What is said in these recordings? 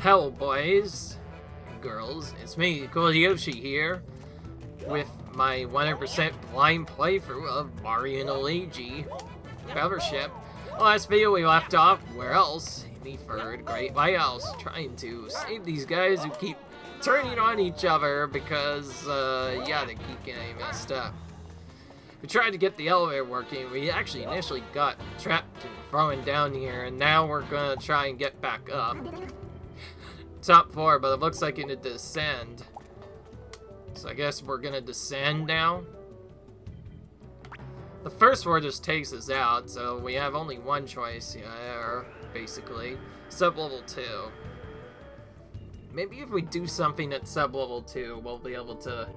Hello, boys and girls. It's me, Yoshi here, with my 100% blind playthrough of Mario Luigi Brothership. Last video we left off, where else? In the third Great Lighthouse, trying to save these guys who keep turning on each other because, yeah, they keep getting messed up. We tried to get the elevator working. We actually initially got trapped and thrown down here, and now we're gonna try and get back up. Top floor, but it looks like it need to descend. So I guess we're gonna descend now. The first floor just takes us out, so we have only one choice here, basically. Sub-level 2. Maybe if we do something at sub-level 2, we'll be able to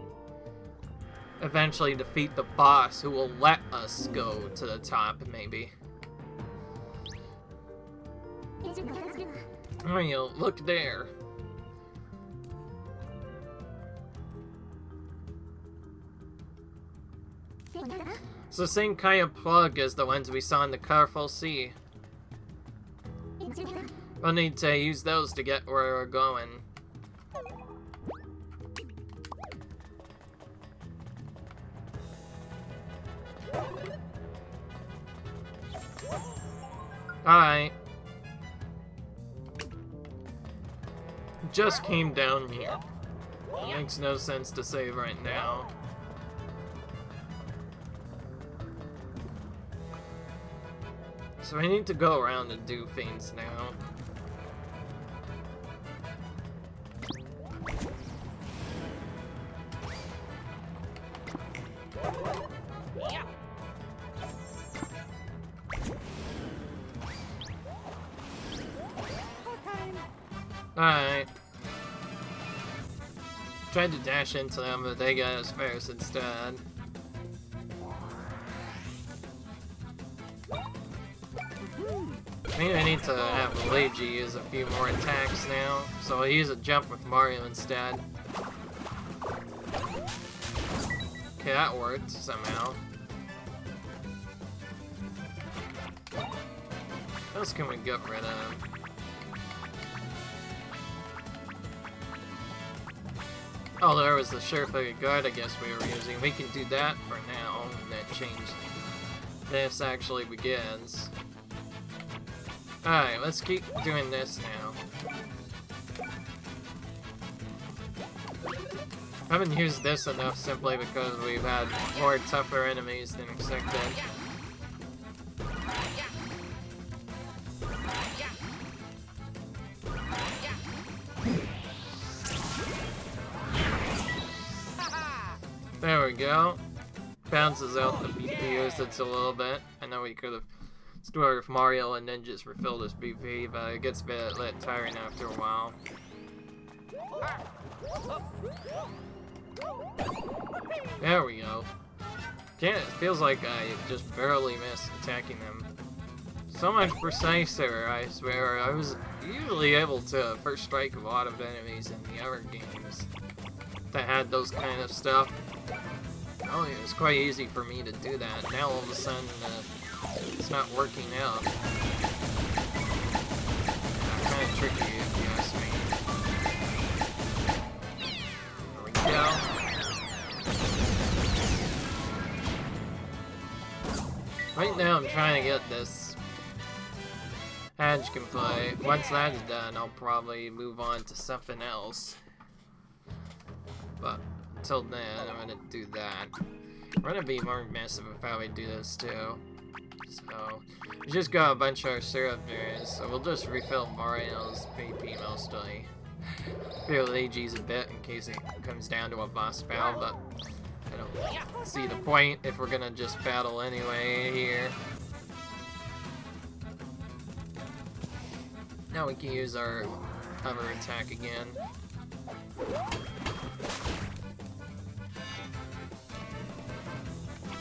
eventually defeat the boss, who will let us go to the top, maybe. Oh, you know, look there. It's the same kind of plug as the ones we saw in the Colorful Sea. We'll need to use those to get where we're going. Alright. Just came down here. It makes no sense to save right now. So we need to go around and do things now. Alright. Tried to dash into them, but they got us first instead. Maybe I need to have Luigi use a few more attacks now, so I'll use a jump with Mario instead. Okay, that worked somehow. What else can we get rid of? Oh, there was the surefire guard I guess we were using. We can do that for now, and then change this actually begins. Alright, let's keep doing this now. I haven't used this enough simply because we've had more tougher enemies than expected. There we go. Bounces out the BP usage a little bit. I know we could have stored with Mario and then just refilled his BP, but it gets a bit tiring after a while. There we go. It feels like I just barely missed attacking them. So much preciser, I swear. I was usually able to first strike a lot of enemies in the other games that had those kind of stuff. Oh, it was quite easy for me to do that. Now all of a sudden, it's not working out. Kind of tricky, if you ask me. There we go. Right now, I'm trying to get this Edge complete. Once that's done, I'll probably move on to something else. But until then, I'm gonna do that. We're gonna be more aggressive if how we do this too. So, we just got a bunch of our syrup there, so we'll just refill Mario's PP mostly. Feel Luigi's a bit in case it comes down to a boss battle, but I don't see the point if we're gonna just battle anyway here. Now we can use our other attack again.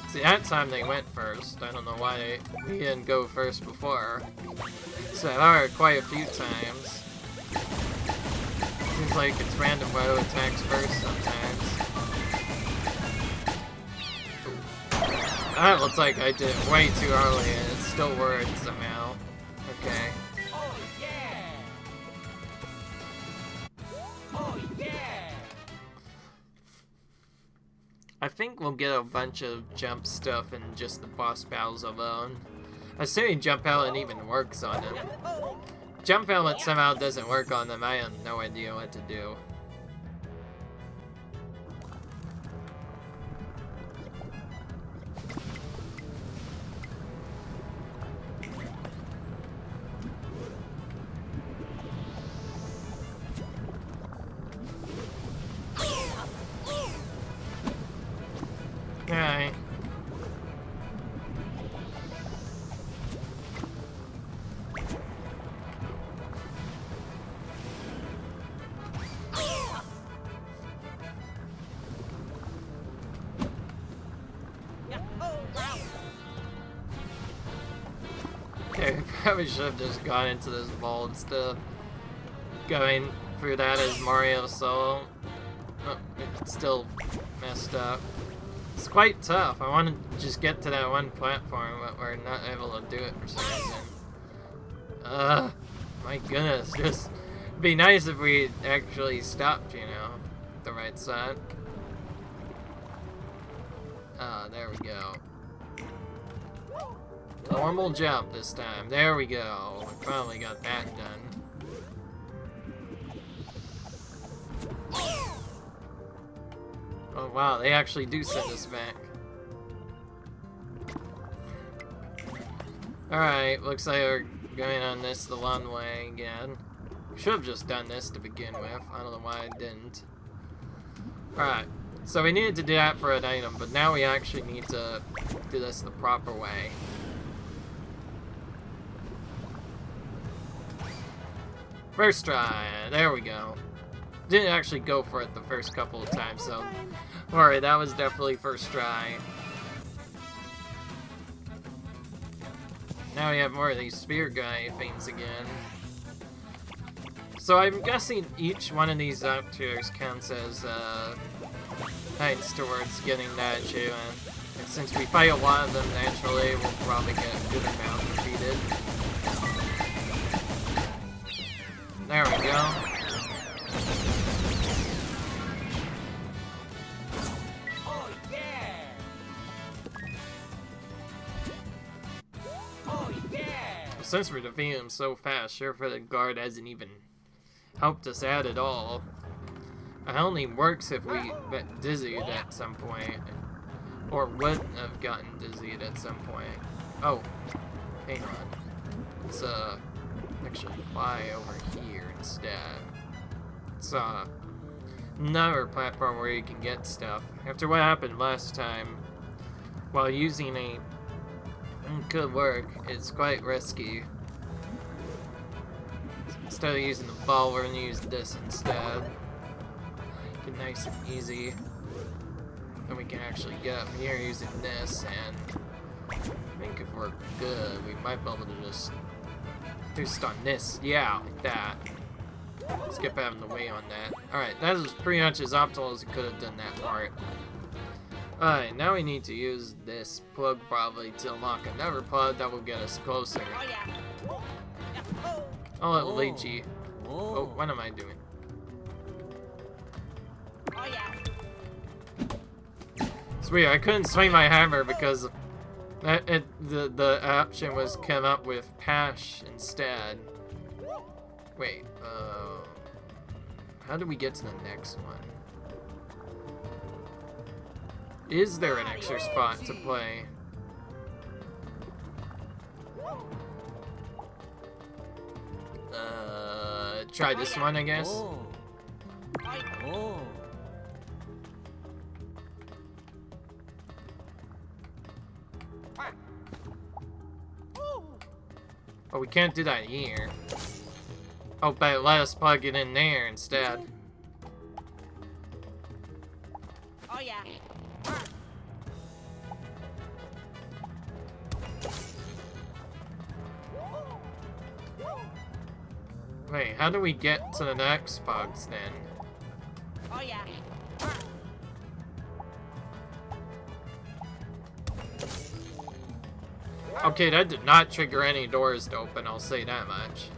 See, that time they went first. I don't know why we didn't go first before. So there are quite a few times. Seems like it's random who attacks first sometimes. That looks like I did it way too early and it still worked somehow. Okay. think we'll get a bunch of jump stuff in just the boss battles alone. Assuming jump element even works on them. Jump element somehow doesn't work on them, I have no idea what to do. Alright. Okay, probably should have just gone into this vault instead of going through that as Mario solo. Oh, it's still messed up. It's quite tough. I want to just get to that one platform, but we're not able to do it for some reason. My goodness, just be nice if we actually stopped, you know, the right side. There we go. Normal jump this time. There we go. We finally got that done. Oh wow, they actually do send us back. Alright, looks like we're going on this the long way again. Should have just done this to begin with. I don't know why I didn't. Alright, so we needed to do that for an item, but now we actually need to do this the proper way. First try, there we go. Didn't actually go for it the first couple of times, so alright, that was definitely first try. Now we have more of these spear guy things again. So I'm guessing each one of these tiers counts as hints towards getting that achievement. And since we fight a lot of them naturally, we'll probably get a good amount defeated. There we go. Oh yeah! Oh yeah! Since we're defeating him so fast, sure for the guard hasn't even helped us out at all. It only works if we get dizzied at some point. Or would have gotten dizzied at some point. Oh, hang on. Let's actually fly over here instead. It's another platform where you can get stuff. After what happened last time, while using a could work, it's quite risky. Instead of using the ball, we're gonna use this instead. Get nice and easy. Then we can actually get up here using this, and I think if we're good, we might be able to just boost on this. Yeah, like that. Skip having to wait on that. Alright, that was pretty much as optimal as we could have done that part. Alright, now we need to use this plug probably to unlock another plug that will get us closer. Oh, let Luigi. Oh, what am I doing? It's weird, I couldn't swing my hammer because the option was come up with Pash instead. Wait, how do we get to the next one? Is there an extra spot to play? Try this one, I guess. Oh, we can't do that here. Oh, but let us plug it in there instead. Oh yeah. Wait, how do we get to the next bugs then? Oh yeah. Okay, that did not trigger any doors to open, I'll say that much.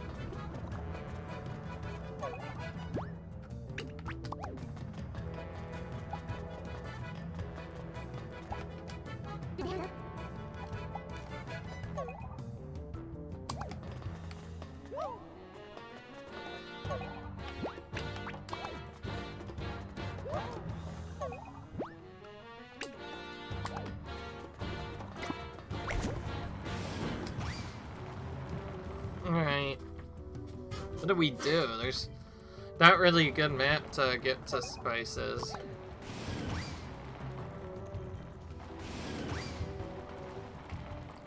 What do we do? There's not really a good map to get to spices.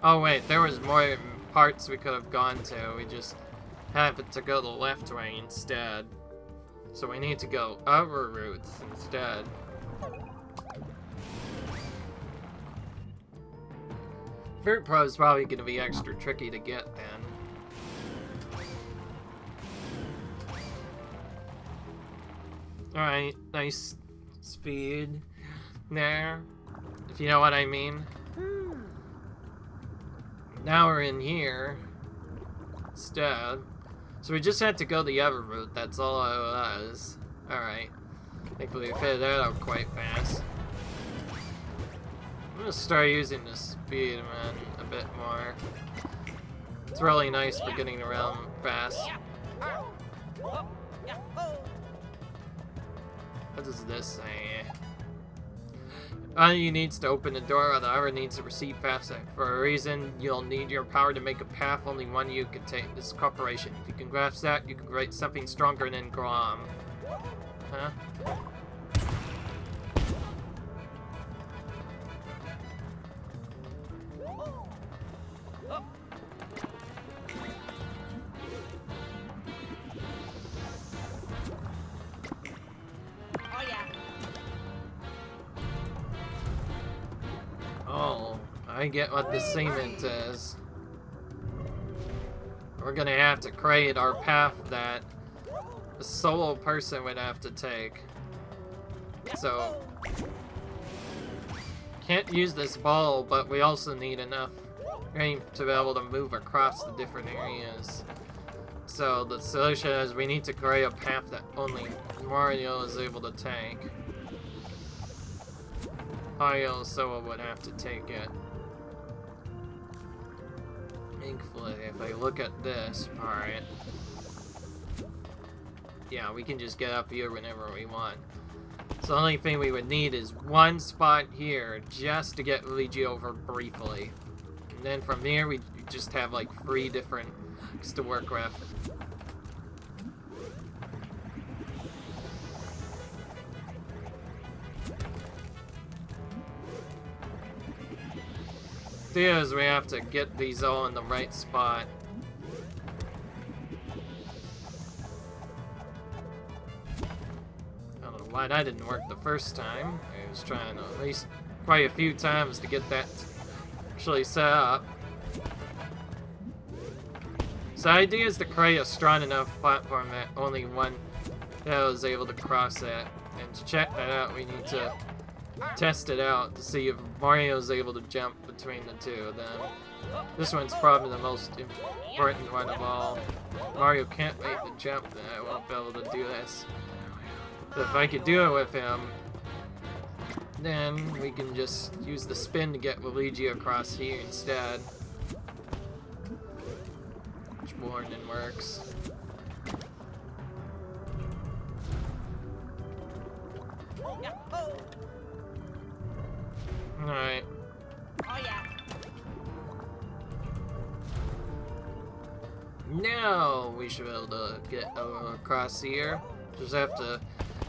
Oh wait, there was more parts we could have gone to. We just happened to go the left way instead. So we need to go other routes instead. Fruit Pro is probably going to be extra tricky to get then. Alright, nice speed there, if you know what I mean. Now we're in here instead. So we just had to go the other route, that's all it was. Alright. Thankfully we figured that out quite fast. I'm gonna start using the speed man a bit more. It's really nice for getting around fast. What does this say? One of you needs to open the door, or the other needs to receive fast. For a reason, you'll need your power to make a path only one of you can take. This is cooperation. If you can grasp that, you can create something stronger than Grom. Huh? Oh, I get what the cement is. We're gonna have to create our path that a solo person would have to take. So, can't use this ball, but we also need enough strength to be able to move across the different areas. So the solution is we need to create a path that only Mario is able to take. Mario solo would have to take it. Thankfully, if I look at this part, yeah, we can just get up here whenever we want. So the only thing we would need is one spot here just to get Luigi over briefly. And then from here, we just have like 3 different things to work with. The idea is we have to get these all in the right spot. I don't know why that didn't work the first time. I was trying at least quite a few times to get that actually set up. So the idea is to create a strong enough platform that only one is able to cross it. And to check that out, we need to test it out to see if Mario's able to jump between the two of them. This one's probably the most important one of all. Mario can't make the jump, then I won't be able to do this. But if I could do it with him, then we can just use the spin to get Luigi across here instead. Which more than works. Alright. Oh yeah. Now we should be able to get across here. Just have to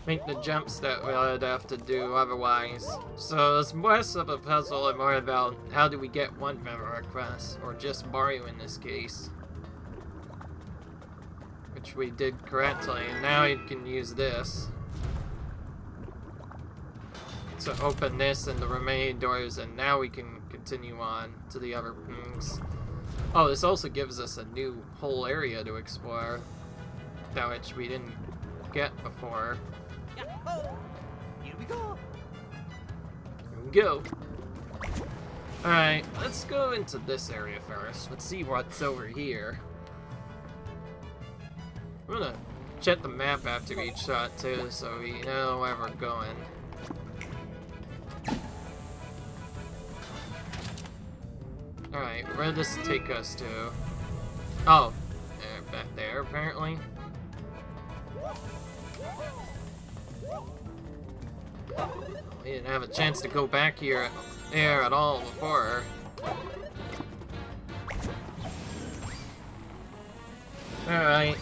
make the jumps that we would have to do otherwise. So it's less of a puzzle and more about how do we get one member across, or just Mario in this case. Which we did correctly, and now you can use this to open this and the remaining doors, and now we can continue on to the other things. Oh, this also gives us a new whole area to explore, that which we didn't get before. Here we go. Here we go. Alright, let's go into this area first. Let's see what's over here. I'm gonna check the map after each shot too, so we know where we're going. Alright, where did this take us to? Oh, back there apparently. We didn't have a chance to go back here at all before. Alright.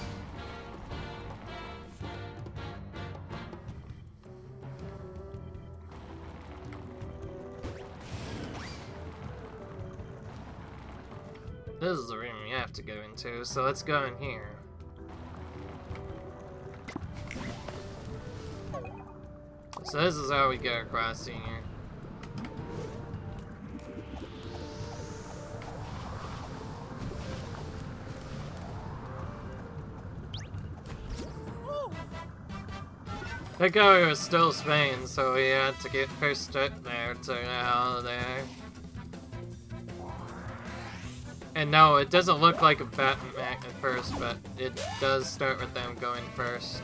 This is the room we have to go into, so let's go in here. So this is how we get across here. That guy was still Spain, so we had to get first up there to get out of there. And no, it doesn't look like a Batman at first, but it does start with them going first.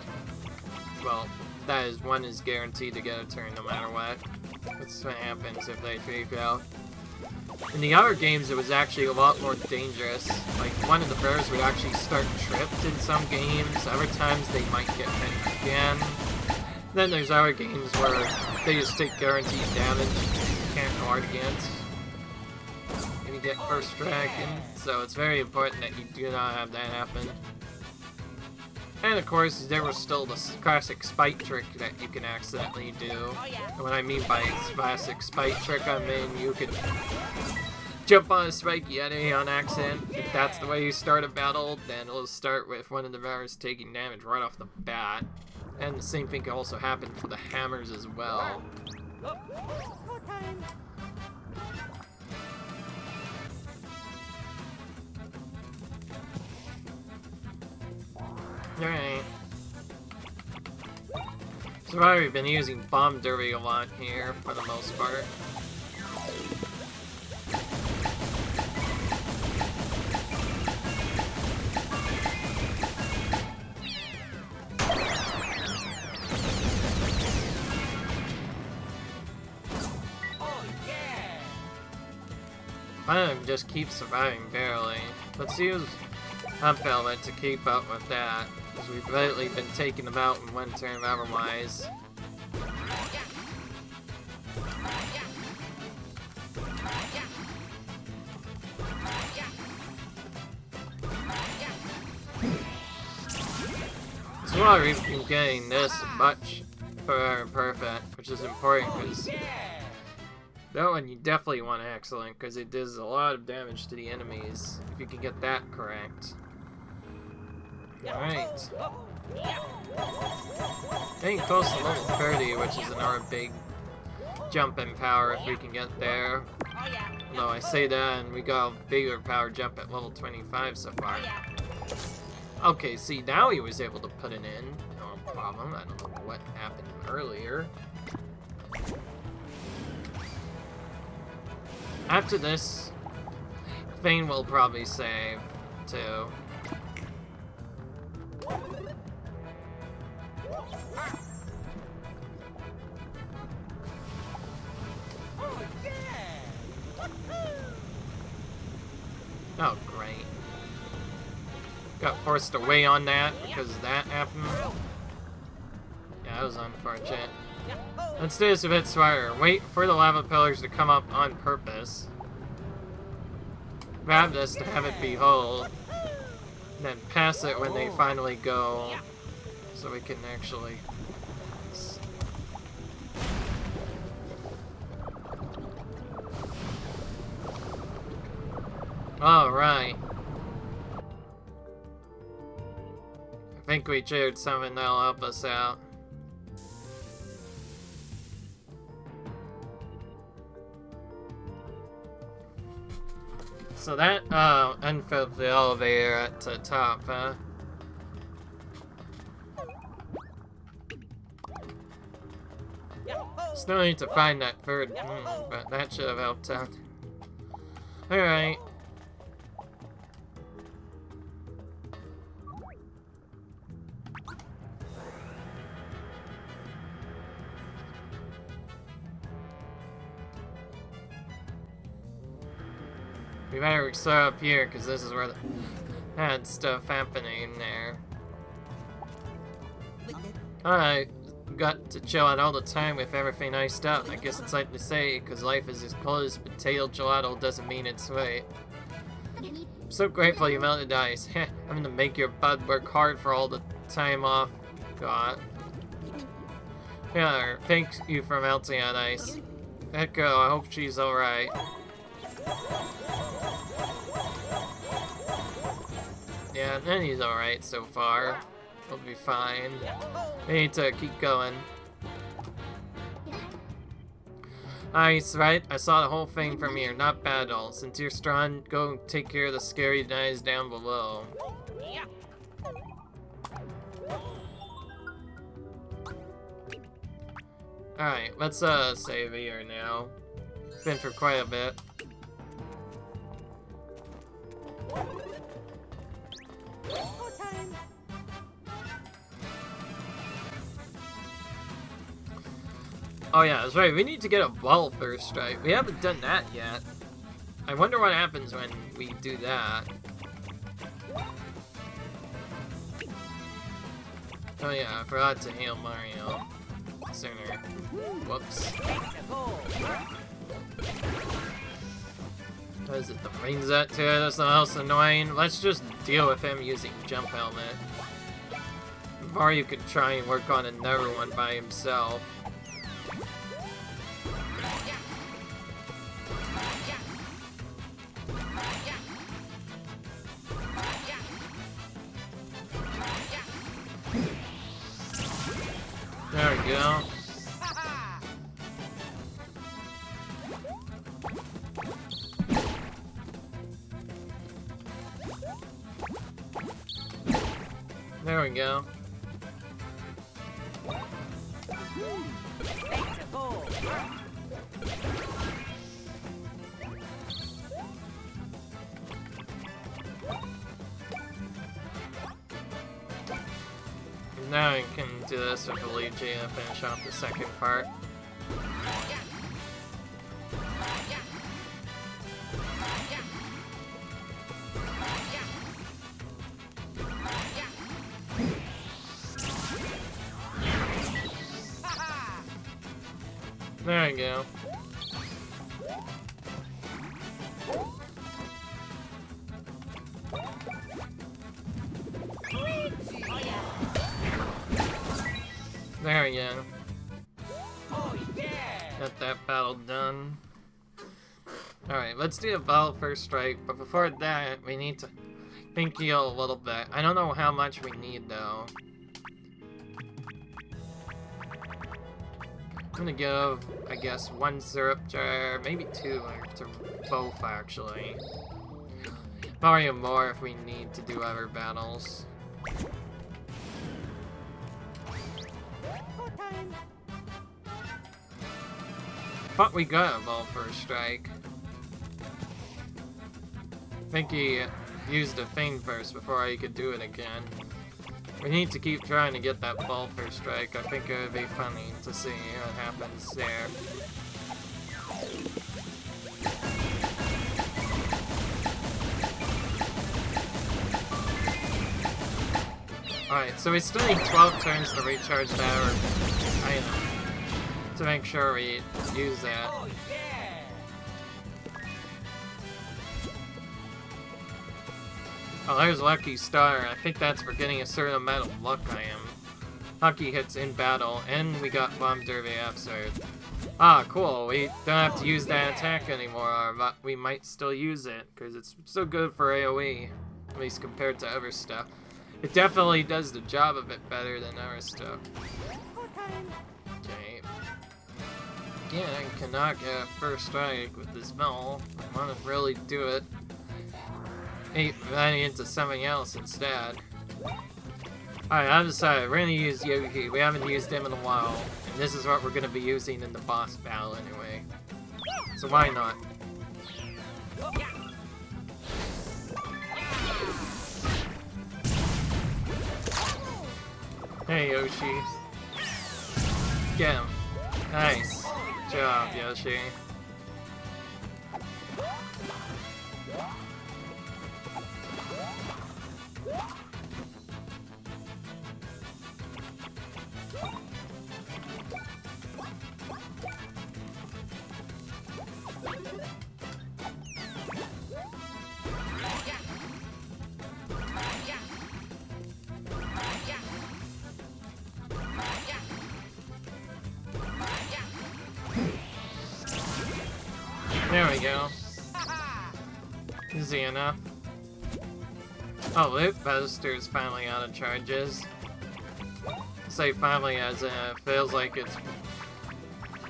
Well, that is, one is guaranteed to get a turn no matter what. That's what happens if they freak out. In the other games, it was actually a lot more dangerous. Like, one of the bears would actually start tripped in some games. Other times, they might get hit again. Then there's other games where they just take guaranteed damage you can't guard against. And you get first dragon, so it's very important that you do not have that happen. And of course, there was still the classic spike trick that you can accidentally do. And what I mean by classic spike trick, I mean you could jump on a spiky enemy on accident. If that's the way you start a battle, then it'll start with one of the bears taking damage right off the bat. And the same thing can also happen for the hammers as well. Alright. So far we've been using Bomb Derby a lot here, for the most part. I just keep surviving barely. Let's use Hump Element to keep up with that, because we've lately been taking them out in one turn otherwise. So while we've been getting this much perfect, which is important because that one you definitely want excellent, because it does a lot of damage to the enemies, if you can get that correct. Alright. Getting close to level 30, which is another big jump in power if we can get there. Although I say that, and we got a bigger power jump at level 25 so far. Okay, see, now he was able to put it in. No problem. I don't know what happened earlier. After this, Thane will probably save, too. Oh, great. Got forced away on that because that happened. Yeah, that was unfortunate. Let's do this a bit smarter. Wait for the lava pillars to come up on purpose. Grab this to have it be hold. Then pass it when they finally go. So we can actually... Alright. I think we triggered something that'll help us out. So that, unfilled the elevator at the top, huh? Still need to find that third, but that should have helped out. Alright. We better start up here, because this is where the had stuff happening there. Alright, got to chill out all the time with everything iced out. I guess it's like to say, because life is as cold as potato gelato doesn't mean it's sweet. I'm so grateful you melted ice. I'm gonna make your bud work hard for all the time off. God. Yeah, thank you for melting on ice. That girl, I hope she's alright. Yeah, then he's alright so far. We'll be fine. We need to keep going. Nice, right? I saw the whole thing from here. Not bad at all. Since you're strong, go take care of the scary guys down below. Yeah. Alright, let's save here now. Been for quite a bit. Oh yeah, that's right. We need to get a ball first strike. We haven't done that yet. I wonder what happens when we do that. Oh yeah, I forgot to heal Mario sooner. Whoops. What is it, the brains that too? That's the most annoying. Let's just deal with him using Jump Helmet. Mario could try and work on another one by himself. There we go. There we go. Now we can do this with Luigi and finish off the second part. There we go. There we go. Oh yeah. Got that battle done. Alright, let's do a battle first strike, but before that, we need to think heal a little bit. I don't know how much we need though. I'm gonna give, I guess, 1 syrup jar, maybe 2 to both actually. Probably more if we need to do other battles. Thought we got a ball first strike. I think he used a thing first before he could do it again. We need to keep trying to get that ball first strike. I think it would be funny to see what happens there. Alright, so we still need 12 turns to recharge that item. To make sure we use that. Oh yeah. Oh, there's Lucky Star. I think that's for getting a certain amount of luck I am. Hockey hits in battle, and we got Bomb Derby episode. Ah, cool. We don't have to use that attack anymore, but we might still use it, because it's so good for AoE, at least compared to other stuff. It definitely does the job a bit better than other stuff. Okay. Again, I cannot get a first strike with this ball. I want to really do it. Running into something else instead. Alright, I've decided we're gonna use Yogi. We haven't used him in a while. And this is what we're gonna be using in the boss battle anyway. So why not? Hey Yoshi. Get him. Nice. Good job, Yoshi. There we go. Easy enough. Oh, Loot Buster's finally out of charges. Say finally, as it feels like it's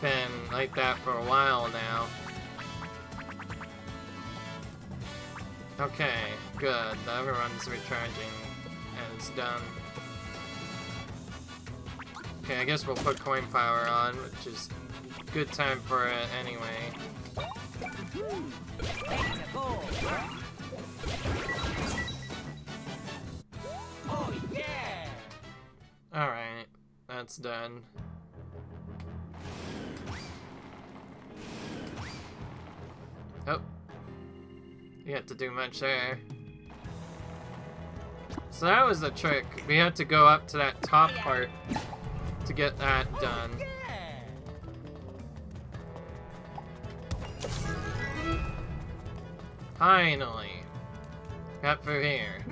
been like that for a while now. Okay, good. The other one's recharging, and it's done. Okay, I guess we'll put Coin Power on, which is good time for it anyway. Oh yeah! Alright, that's done. Oh. You have to do much there. So that was the trick. We had to go up to that top part to get that done. Finally. Got through here.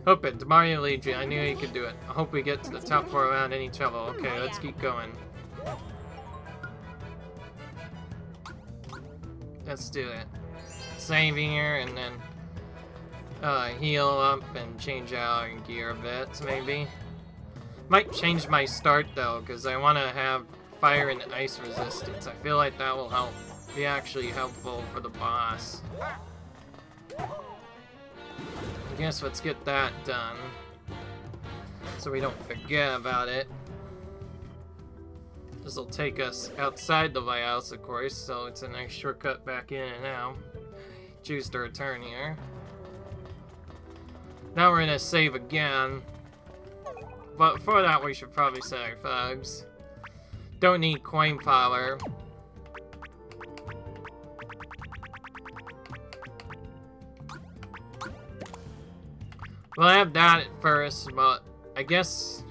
Hope it. Mario Luigi. I knew he could do it. I hope we get to the top 4 without any trouble. Okay, let's keep going. Let's do it. Save here and then heal up and change out and gear a bit, maybe. Might change my start though, because I want to have fire and ice resistance. I feel like that will be actually helpful for the boss. I guess let's get that done, so we don't forget about it. This will take us outside the lighthouse, of course, so it's a nice shortcut back in and out. Choose to return here. Now we're gonna save again. But before that, we should probably set our thugs. Don't need coin power. Well, I have that at first, but I guess...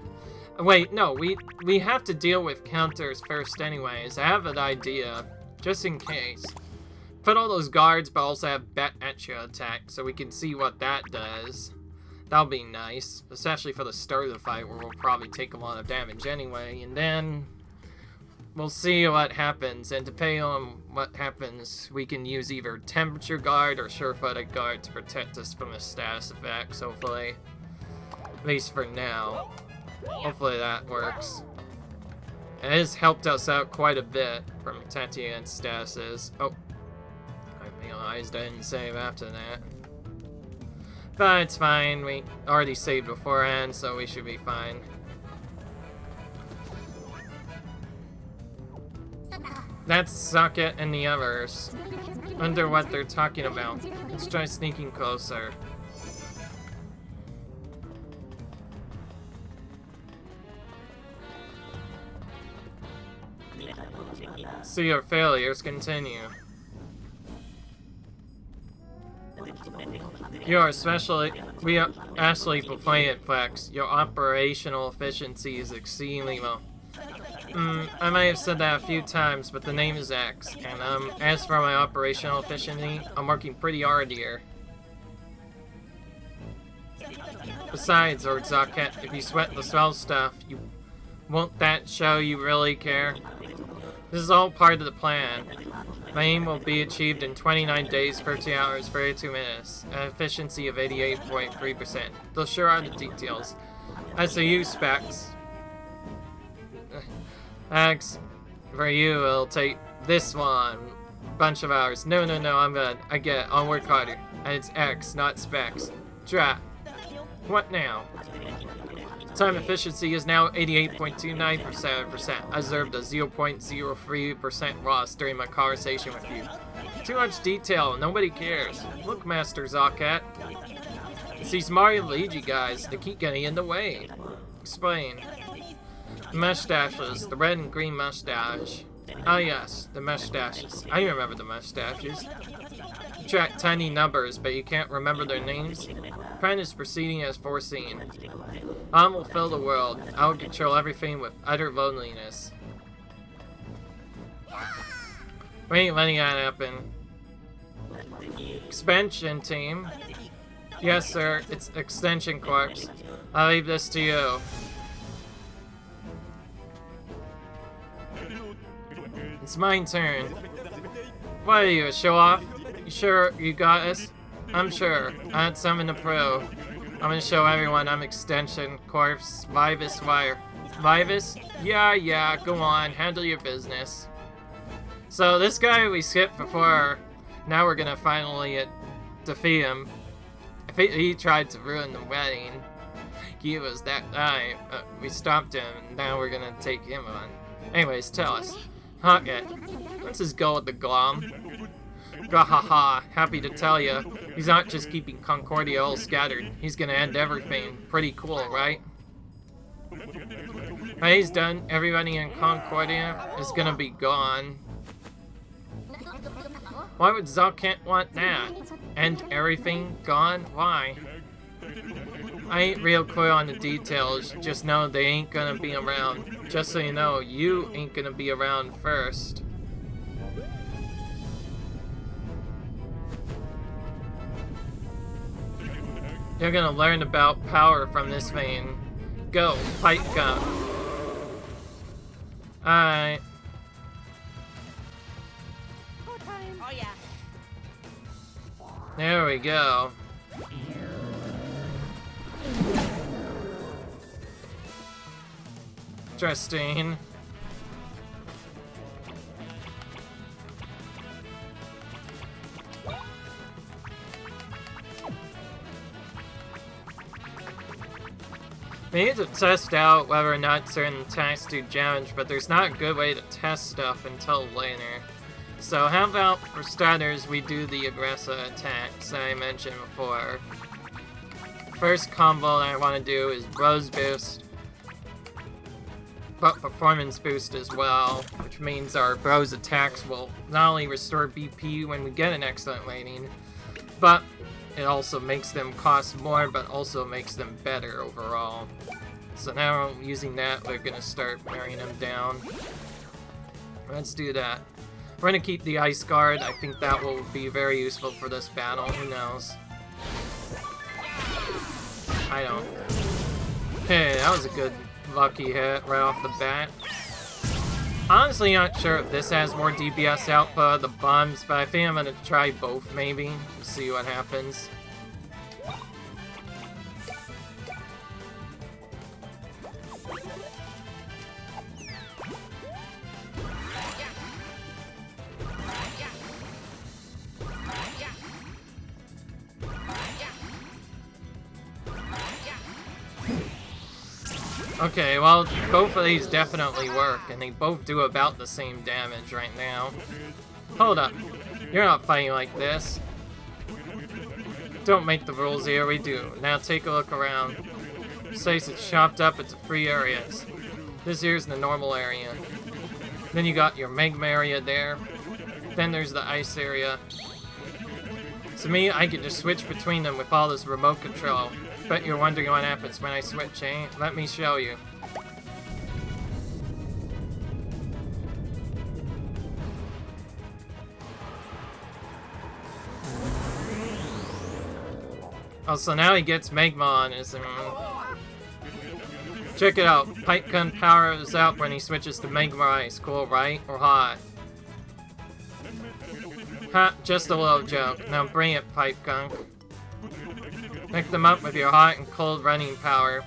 Wait, no, we have to deal with counters first anyways. I have an idea, just in case. Put all those guards, but also have bet extra attack, so we can see what that does. That'll be nice, especially for the start of the fight, where we'll probably take a lot of damage anyway, and then we'll see what happens, and depending on what happens, we can use either temperature guard or sure-footed guard to protect us from the status effects, hopefully. At least for now. Hopefully that works. It has helped us out quite a bit from protecting against statuses. Oh. I realized I didn't save after that. But it's fine, we already saved beforehand, so we should be fine. That's Socket and the others. Wonder what they're talking about. Let's try sneaking closer. See your failures continue. We are actually complain Flex. Your operational efficiency is exceedingly low. I might have said that a few times, but the name is X, and as for my operational efficiency, I'm working pretty hard here. Besides, Lord Zocket, if you sweat the swell stuff, won't that show you really care? This is all part of the plan. My aim will be achieved in 29 days, 30 hours, 32 minutes, an efficiency of 88.3%. Those sure are the details. As for you, Specs, X, for you, it'll take this one bunch of hours. No, I'm good. I get it. I'll work harder. And it's X, not Specs. Drat. What now? Time efficiency is now 88.29%. I observed a 0.03% loss during my conversation with you. Too much detail, nobody cares. Look, Master Zocat. It's these Mario Luigi guys, they keep getting in the way. Explain. The mustaches, the red and green mustache. Ah yes, the mustaches. I remember the mustaches. You track tiny numbers, but you can't remember their names? Plan is proceeding as foreseen. I will fill the world. I will control everything with utter loneliness. We ain't letting that happen. Expansion team. Yes, sir. It's Extension Corps. I'll leave this to you. It's my turn. What are you, a show-off? You sure you got us? I'm sure. I had something to prove. I'm gonna show everyone I'm Extension Corpse Vivus Wire. Vivus? Yeah, go on, handle your business. So this guy we skipped before, now we're gonna finally defeat him. He tried to ruin the wedding. He was that guy. We stopped him, and now we're gonna take him on. Anyways, tell us. Okay, what's his goal with the glom? Gahaha, happy to tell you, he's not just keeping Concordia all scattered, he's gonna end everything. Pretty cool, right? When he's done, everybody in Concordia is gonna be gone. Why would Zalkant want that? End everything? Gone? Why? I ain't real clear on the details, just know they ain't gonna be around. Just so you know, you ain't gonna be around first. You're gonna learn about power from this vein. Go, fight gun. Alright. Oh yeah. There we go. Interesting. We need to test out whether or not certain attacks do damage, but there's not a good way to test stuff until later. So how about, for starters, we do the aggressive attacks that I mentioned before. First combo that I want to do is Bros Boost, but Performance Boost as well, which means our Bros attacks will not only restore BP when we get an excellent rating, but it also makes them cost more, but also makes them better overall. So now using that, we're gonna start wearing them down. Let's do that. We're gonna keep the Ice Guard. I think that will be very useful for this battle. Who knows? I don't. Hey, that was a good lucky hit right off the bat. Honestly, not sure if this has more DPS output, the bombs, but I think I'm gonna try both maybe, to see what happens. Okay, well, both of these definitely work, and they both do about the same damage right now. Hold up. You're not fighting like this. Don't make the rules here, we do. Now take a look around. Place it's chopped up into 3 areas. This here's the normal area. Then you got your magma area there. Then there's the ice area. To me, I can just switch between them with all this remote control. Bet you're wondering what happens when I switch, eh? Let me show you. Oh, so now he gets magma on his... Check it out. Pipe gun powers out when he switches to magma ice. Cool, right? Or hot? Ha, just a little joke. Now bring it, pipe gun. Pick them up with your hot and cold running power.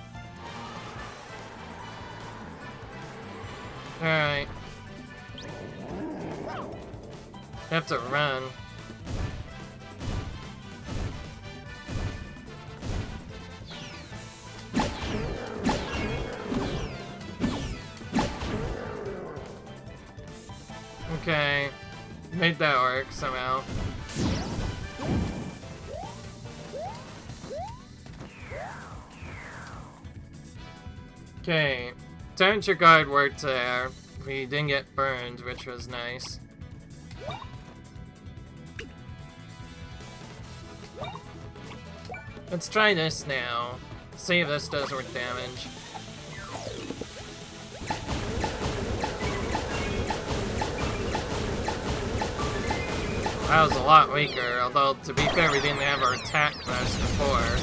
Alright. You have to run. Okay. Made that work somehow. Okay, temperature guard worked there. We didn't get burned, which was nice. Let's try this now. See if this does more damage. That was a lot weaker, although to be fair, we didn't have our attack boost before.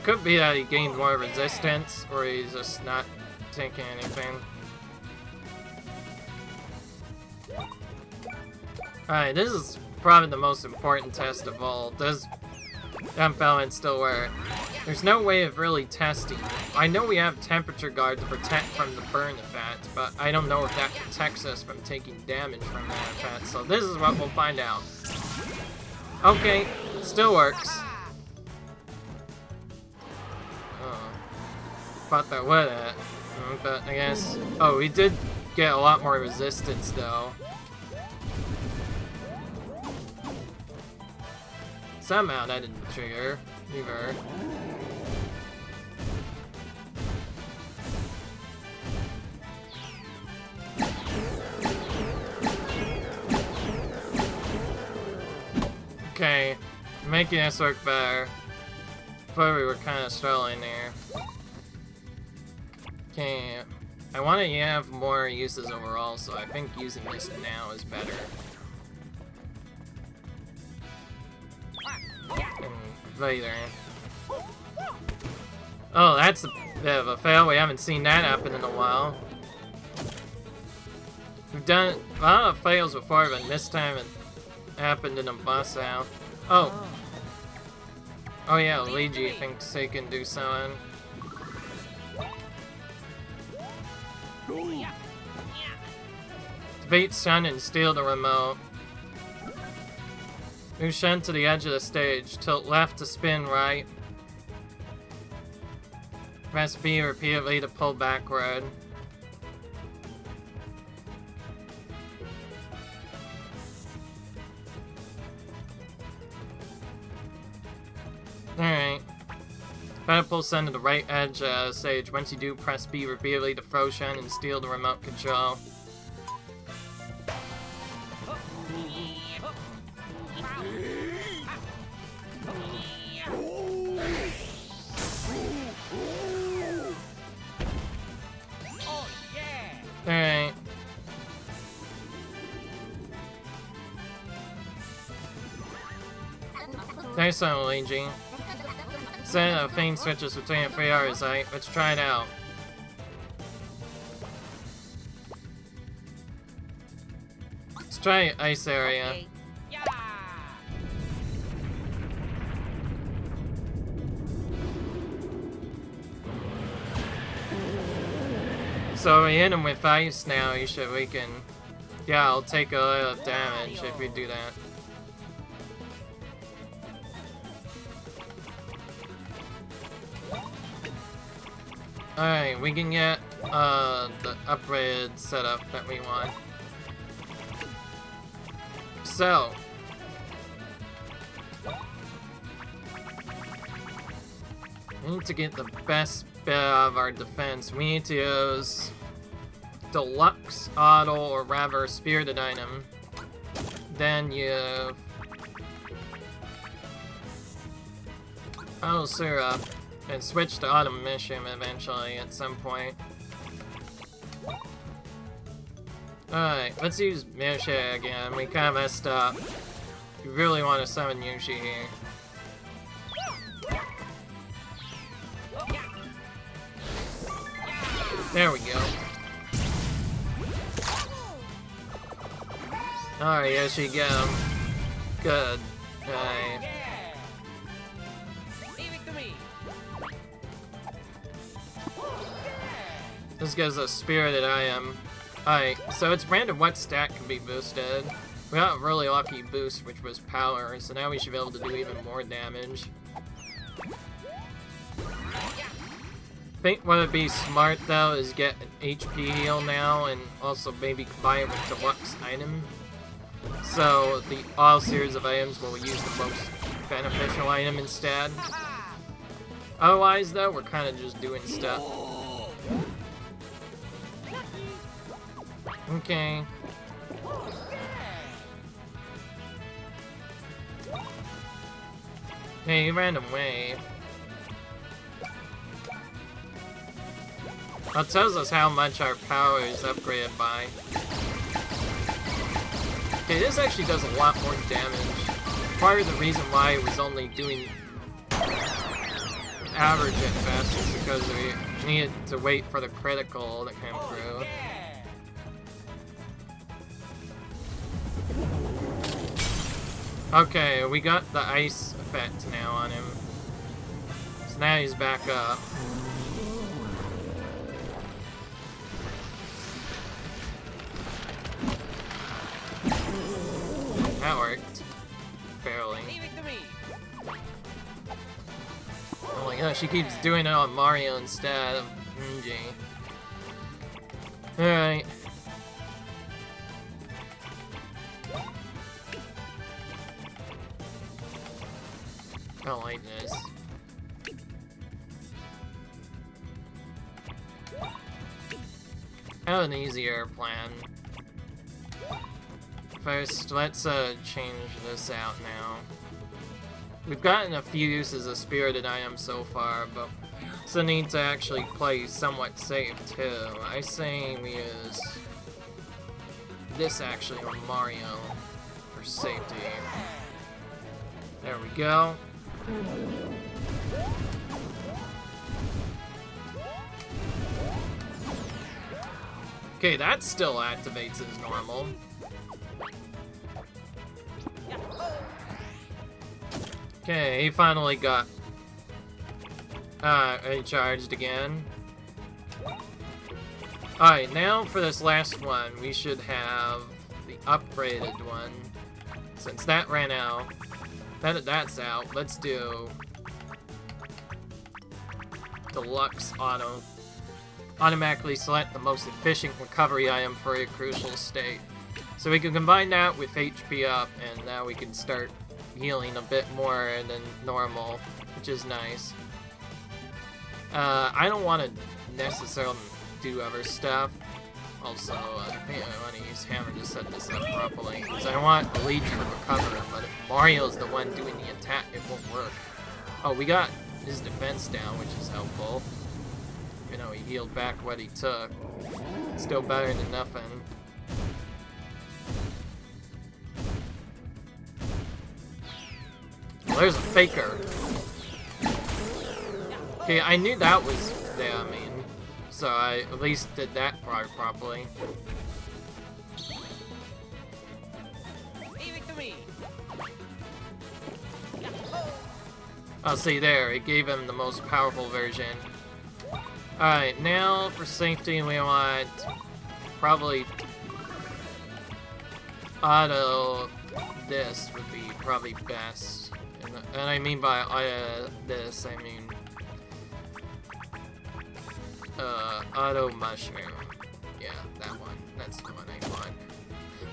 Could be that he gained more resistance, or he's just not taking anything. Alright, this is probably the most important test of all. Does Jump element still work. There's no way of really testing. I know we have temperature guard to protect from the burn effect, but I don't know if that protects us from taking damage from that effect, so this is what we'll find out. Okay, still works. Oh, thought that would have, but I guess... Oh, we did get a lot more resistance though. Somehow that didn't trigger, either. Okay, making this work better. But we were kind of struggling there. Okay, I want to have more uses overall, so I think using this now is better. Later. Oh, that's a bit of a fail. We haven't seen that happen in a while. We've done a lot of fails before, but this time it happened in a boss out. Oh. Oh yeah, Luigi thinks he can do something. Defeat Shun and steal the remote. Move Shun to the edge of the stage. Tilt left to spin right. Press B repeatedly to pull backward. Alright. Try to pull Shun to the right edge stage. Once you do, press B repeatedly to throw Shun and steal the remote control. Alright. Nice one, Luigi. Set of fame switches between 3 hours, right? Let's try it out. Let's try ice area. Okay. So we hit him with ice now, you should weaken. Yeah, I'll take a lot of damage if we do that. Alright, we can get the upgrade setup that we want. So we need to get the best bit of our defense. We need to use Deluxe, Auto, or rather Spirited Item. Then you... Oh, Syrup. And switch to Autumn Mission eventually at some point. Alright, let's use Yoshi again. We kinda messed up. You really want to summon Yoshi here. There we go. Alright, Yoshi, get him. Good. Alright. This gives us Spirited Item. Alright, so it's random what stat can be boosted. We got a really lucky boost, which was power, so now we should be able to do even more damage. I think what would be smart though is get an HP heal now and also maybe combine it with Deluxe Item. So the all series of items will use the most beneficial item instead. Otherwise though, we're kind of just doing stuff. Okay. Hey, he ran away. That tells us how much our power is upgraded by. Okay, this actually does a lot more damage. Part of the reason why it was only doing average at best is because we needed to wait for the critical to come through. Okay, we got the ice effect now on him. So now he's back up. That worked. Barely. Oh my gosh, she keeps doing it on Mario instead of Luigi. Alright. I don't like this. I have an easier plan. First, let's change this out now. We've gotten a few uses of spirited items so far, but also need to actually play somewhat safe too. I say we use this actually on Mario for safety. There we go. Okay, that still activates as normal. Okay, he finally got recharged again. Alright, now for this last one, we should have the upgraded one. Since that ran out, that's out, let's do Deluxe Auto. Automatically select the most efficient recovery item for a crucial state. So we can combine that with HP up, and now we can start healing a bit more than normal, which is nice. I don't want to necessarily do other stuff. Also, I think I want to use Hammer to set this up properly, because I want Luigi to recover, but if Mario's the one doing the attack, it won't work. Oh, we got his defense down, which is helpful. You know, he healed back what he took. Still better than nothing. Well, there's a faker. Okay, I knew that was damning, so I at least did that part properly. I'll see there, it gave him the most powerful version. Alright, now for safety we want probably auto this would be probably best. And I mean by this, I mean auto mushroom. Yeah, that one. That's the one I want.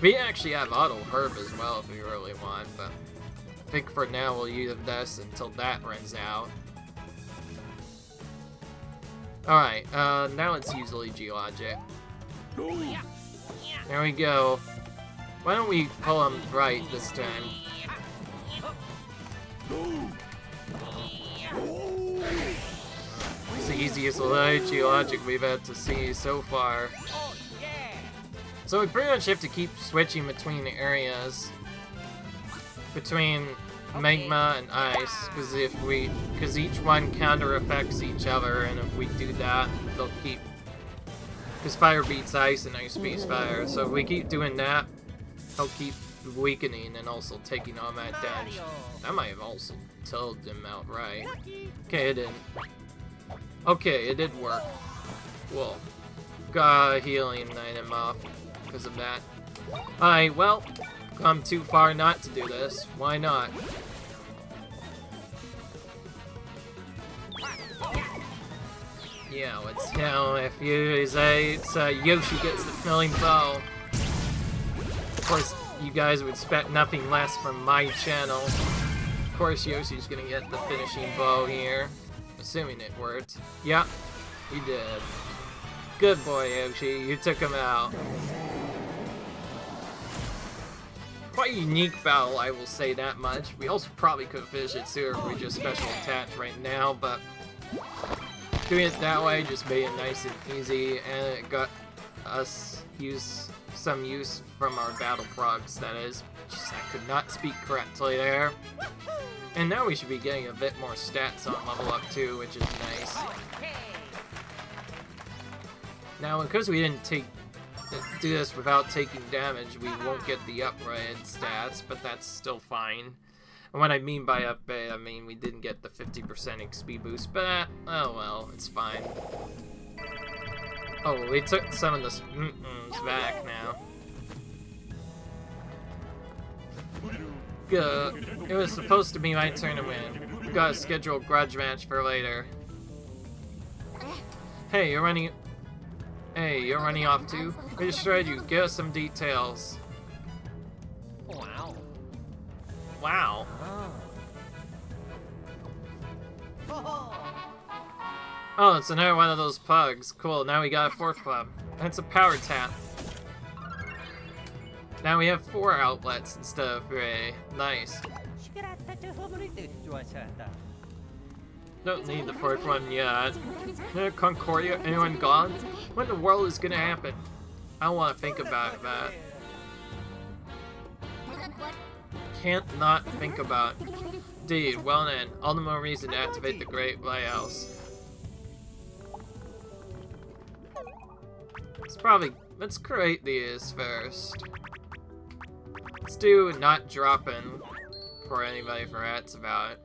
We actually have auto herb as well if we really want, but I think for now we'll use this until that runs out. Alright, now let's use Luigi Logic. There we go. Why don't we pull him right this time? It's the easiest Luigi Logic we've had to see so far. So we pretty much have to keep switching between the areas. Between magma and ice, because each one counter affects each other, and if we do that, they'll keep, because fire beats ice and ice beats fire, so if we keep doing that, he'll keep weakening and also taking all that damage. That might have also killed him outright. Okay, it didn't. Okay, it did work. Cool. Got a healing item off because of that. Alright, well, come too far not to do this. Why not? Yeah, let's, you know, if you say it's Yoshi gets the killing bow. Of course, you guys would expect nothing less from my channel. Of course, Yoshi's gonna get the finishing bow here. Assuming it worked. Yeah, he did. Good boy, Yoshi. You took him out. Quite a unique battle, I will say that much. We also probably could finish it sooner if we just special attach right now, but doing it that way just made it nice and easy, and it got us some use from our battle procs, that is. Just, I could not speak correctly there. And now we should be getting a bit more stats on level up too, which is nice. Now, because we didn't take do this without taking damage, we won't get the upgrade stats, but that's still fine. And what I mean by upgrade, I mean we didn't get the 50% XP boost, but oh well, it's fine. Oh, we took some of the back now. Good. It was supposed to be my turn to win. We gotta schedule a grudge match for later. Hey, you're running. Hey, you're running off too? We destroyed you. Give us some details. Wow. Wow. Oh, it's another one of those pugs. Cool, now we got a fourth club. That's a power tap. Now we have 4 outlets instead of 3. Nice. Don't need the 4th one yet. Concordia, anyone gone? What in the world is gonna happen? I don't want to think about that. Can't not think about it. Indeed, well then, all the more reason to activate the Great Lighthouse. Let's create these first. Let's do not dropping for anybody forgets about it.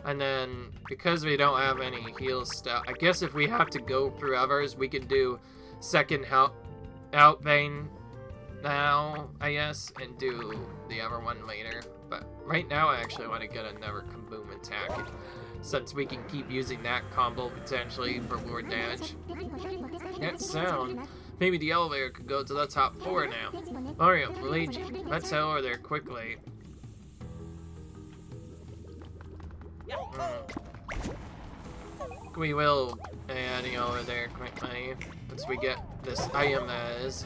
And then, because we don't have any heal stuff, I guess if we have to go through others, we can do second out vein now, I guess, and do the other one later. But right now, I actually want to get another kaboom attack, since we can keep using that combo potentially for more damage. That sound. Maybe the elevator could go to the top floor now. Mario, Luigi, let's head over there quickly. We will heading over there quickly once we get this item as.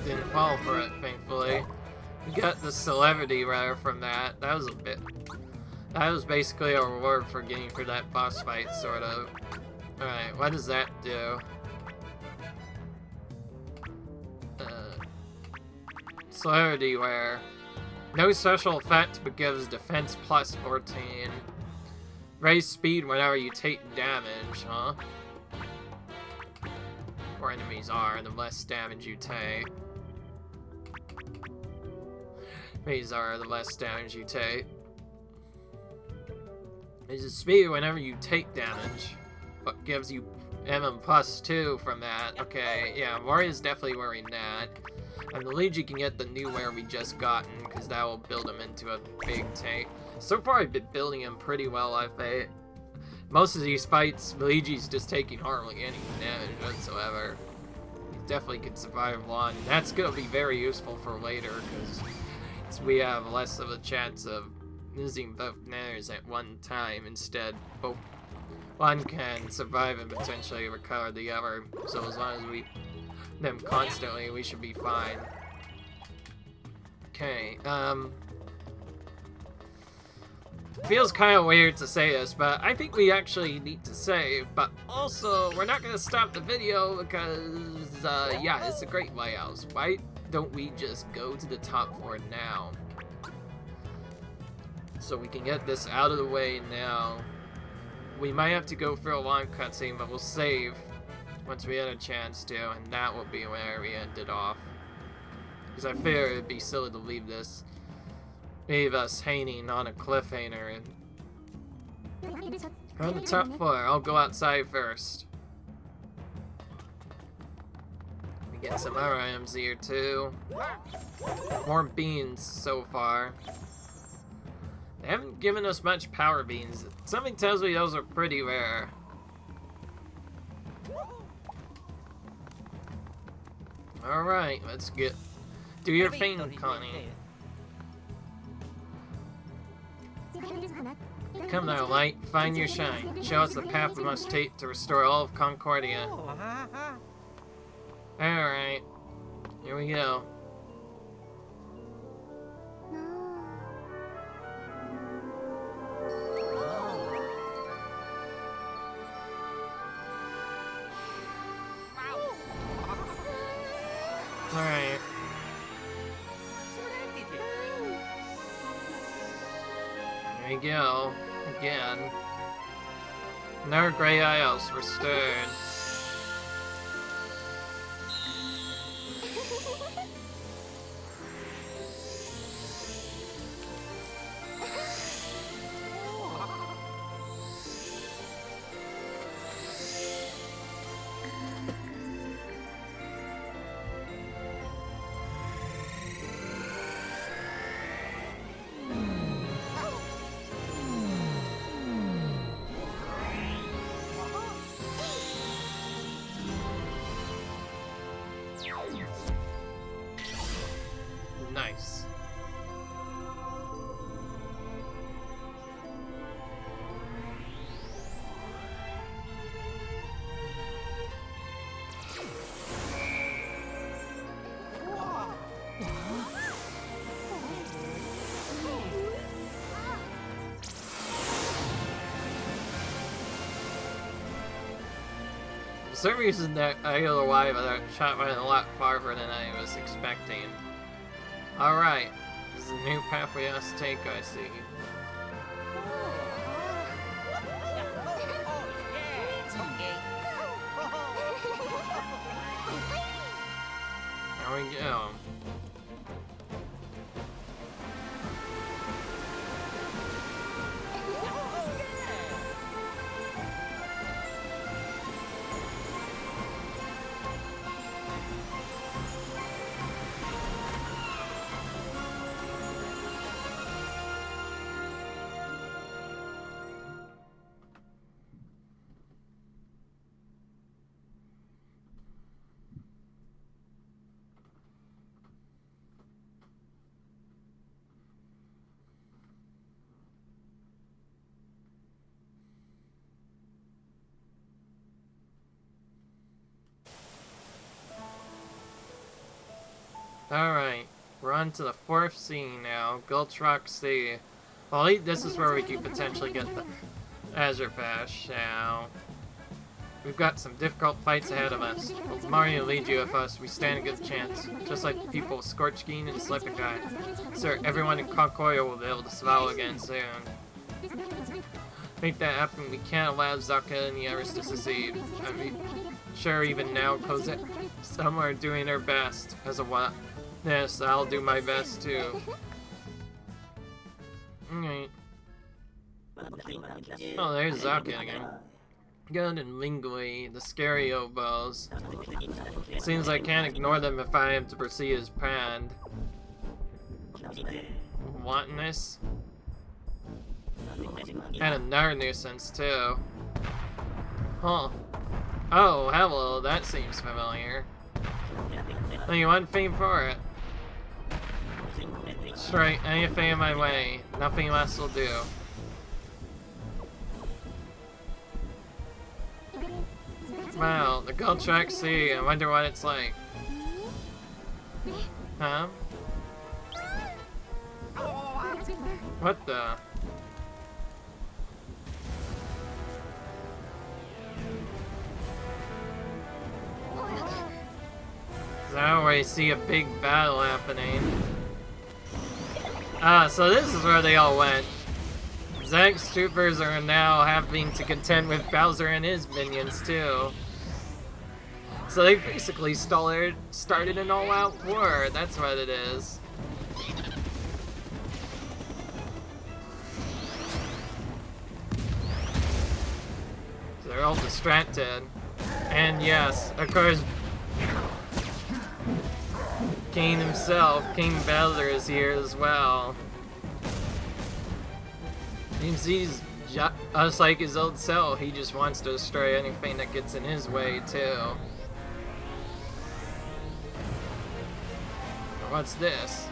Didn't fall for it, thankfully. We got the celebrity rare from that. That was basically a reward for getting through that boss fight, sort of. Alright, what does that do? Celebrity rare. No special effect, but gives defense plus 14. Raise speed whenever you take damage, huh? Where enemies are, the less damage you take. Enemies are, the less damage you take. Raises speed whenever you take damage, but gives you MM plus 2 from that. Okay, yeah, Mario's definitely wearing that. And Luigi can get the new wear we just gotten, because that will build him into a big tank. So far, I've been building him pretty well, I think. Most of these fights, Luigi's just taking hardly any damage whatsoever. He definitely could survive one. That's going to be very useful for later, because we have less of a chance of losing both nanners at one time. Instead, both one can survive and potentially recover the other. So as long as we them constantly, we should be fine. Okay, feels kind of weird to say this, but I think we actually need to save. But also, we're not going to stop the video because, yeah, it's a great lighthouse. Why don't we just go to the top floor now? So we can get this out of the way now. We might have to go through a long cutscene, but we'll save once we had a chance to, and that will be where we ended off. Because I fear it'd be silly to leave us hanging on a cliffhanger. We're on the top floor. I'll go outside first. We get some other items here too. More beans so far. They haven't given us much power beans. Something tells me those are pretty rare. Alright, let's do your thing, Connie. Come now, Light. Find your shine. Show us the path we must take to restore all of Concordia. Alright. Here we go. go. Again. Another Grey Isles restored. Nice. For some reason, that I don't know why, but that shot went a lot farther than I was expecting. Alright, this is a new pathway us take, I see. There we go. Alright, we're on to the 4th scene now, Gulch Rock Sea. Well, this is where we could potentially get the Azure Fash now. We've got some difficult fights ahead of us. With Mario Luigi with us, we stand a good chance. Just like the people of Scorch King and Slippery. Sir, everyone in Concordia will be able to survive again soon. Make that happen, we can't allow Zaka and the others to succeed. I'm sure even now, Cosette, some are doing their best. As a what? Yes, I'll do my best too. Alright. Oh, there's Zaka again. Good and Lingui, the scary oboes. Seems I can't ignore them if I am to proceed as planned. Wantonness? And another nuisance too. Huh. Oh, hello, that seems familiar. Only one thing for it. Straight, anything in my way. Nothing less will do. Wow, the Gulch Rock Sea. I wonder what it's like. Huh? What the? Now I see a big battle happening. Ah, so this is where they all went. Zack's troopers are now having to contend with Bowser and his minions too. So they basically started an all-out war. That's what it is. So they're all distracted. And yes, of course, King himself, King Bowser, is here as well. Seems he's just like his old self. He just wants to destroy anything that gets in his way, too. What's this?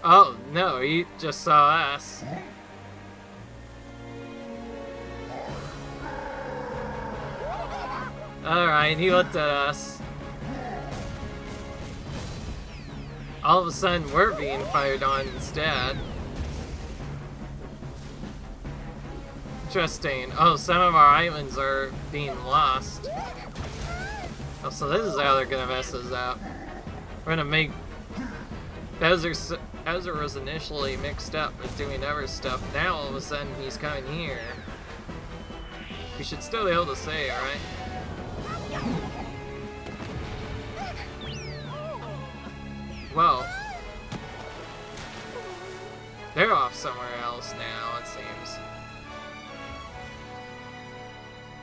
Oh, no, he just saw us. Alright, he looked at us. All of a sudden, we're being fired on instead. Interesting. Oh, some of our islands are being lost. Oh, so this is how they're gonna mess us up. We're gonna make Bowser was initially mixed up with doing other stuff. Now all of a sudden he's coming here. We should still be able to say it, right? Well, they're off somewhere else now, it seems.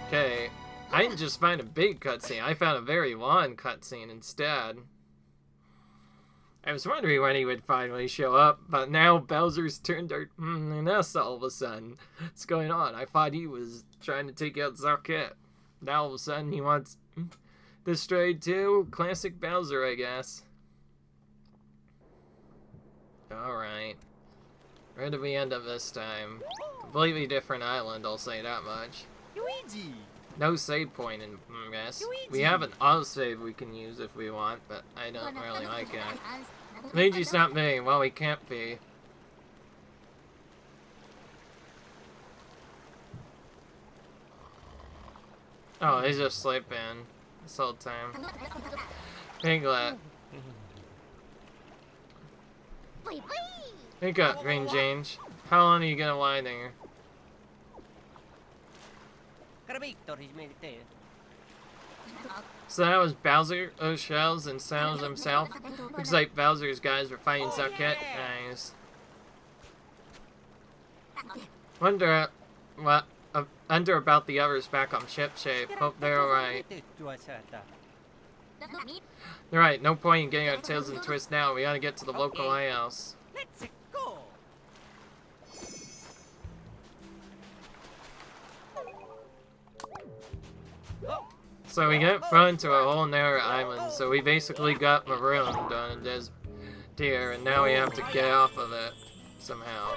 Okay, I didn't just find a big cutscene, I found a very long cutscene instead. I was wondering when he would finally show up, but now Bowser's turned our us all of a sudden. What's going on? I thought he was trying to take out Zarket. Now all of a sudden he wants destroyed too? Classic Bowser, I guess. Alright. Where did we end up this time? Completely different island, I'll say that much. Luigi! No save point, I guess. We have an autosave we can use if we want, but I don't really like it. Luigi's not me. Well, he can't be. Oh, he's just sleeping this whole time. Piglet. Wake up, Green Change. How long are you gonna lie there? So that was Bowser, O'Shells, and Sounds himself. Looks like Bowser's guys were fighting Zarket. Nice. Wonder about the others back on ship shape. Hope they're alright. They're right, no point in getting our tails in a twist now. We gotta get to the local lighthouse. Let's go! So we get thrown into a whole narrow island, so we basically got marooned on a desert here, and now we have to get off of it somehow.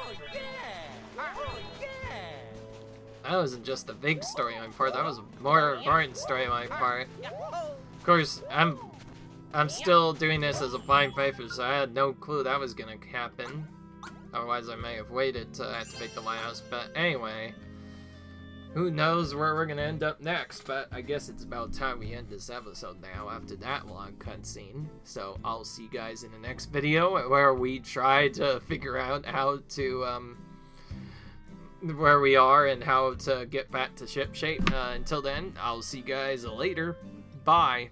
That wasn't just the big storyline part, that was a more important storyline part. Of course, I'm still doing this as a blind playthrough, so I had no clue that was gonna happen. Otherwise I may have waited to activate the lighthouse, but anyway. Who knows where we're gonna end up next, but I guess it's about time we end this episode now after that long cutscene. So I'll see you guys in the next video where we try to figure out how to, where we are and how to get back to ship shape. Until then, I'll see you guys later. Bye.